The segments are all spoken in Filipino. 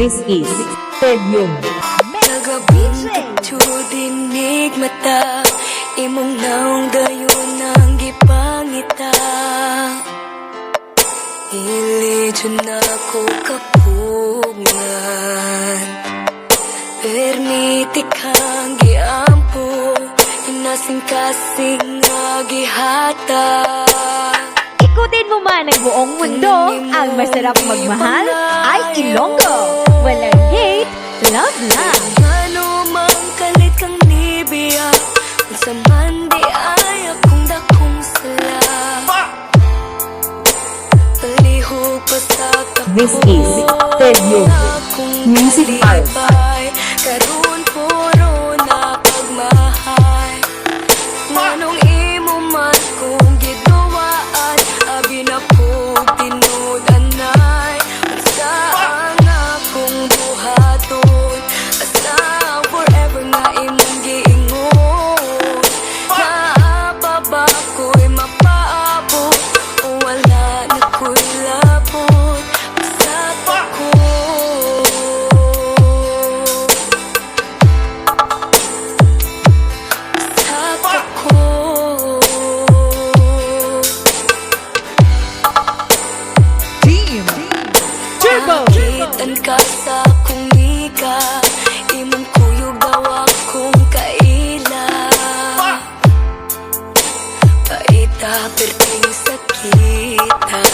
This is Stadium. Nagabing dinig mata, imong naong dayon ang gipangita. Ilidyon ako kapugngan, permiti kang giampo, inasing-kasing nga gihata. Ikutin mo man ang buong mundo, ang masarap magmahal ay Ilonggo. Walang hate, love lang. Ano mang kalit kang nibiya, kung sa mandi ay akong dakong sala. Palihog pa sa takbo, This is Stadium. Music Art. Karoon puro na pagmahal. Manong imo man kung giduwaan, abi na po tinudanay. Saan akong buhaton, asa forever nga imong giingon. Maapaba ko'y mapaabot, o wala na ko'y labot. Basta ako Akitan ka sa akong ika, imong kuyog daw akong kaila. Paita perting sakita,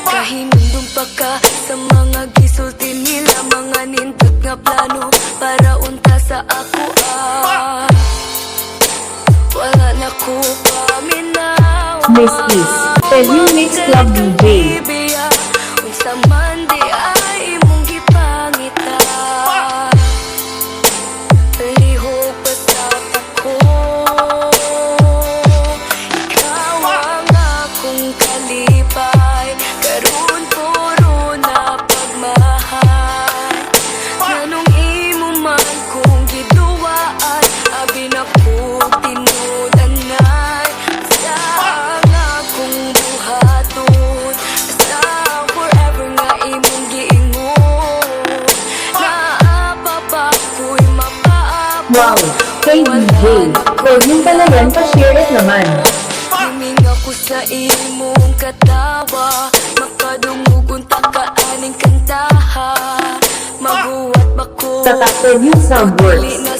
kahinundong pa ka sa mga gisulti nila, mga nindot nga plano para unta sa ako wala na ko paminaw. This is Stadium Mix Club DJ. Sa mandi ay imong gipangita, palihog pa sa tako. Ikaw ang akong kalipay, karoon puro na pagmahal. Nanong imo man kung giduwaan, abi na po tinudanay. Saan akong buhaton, asa forever nga imong giingon. Naapaba ko'y mapaabot. Wow, KDJ. Pwede pala yan, pa-share it naman. Himing ako sa imong katawa, makadumugon takaaning kantaha. Mabuhat ba ko Sa Stadium Soundworks.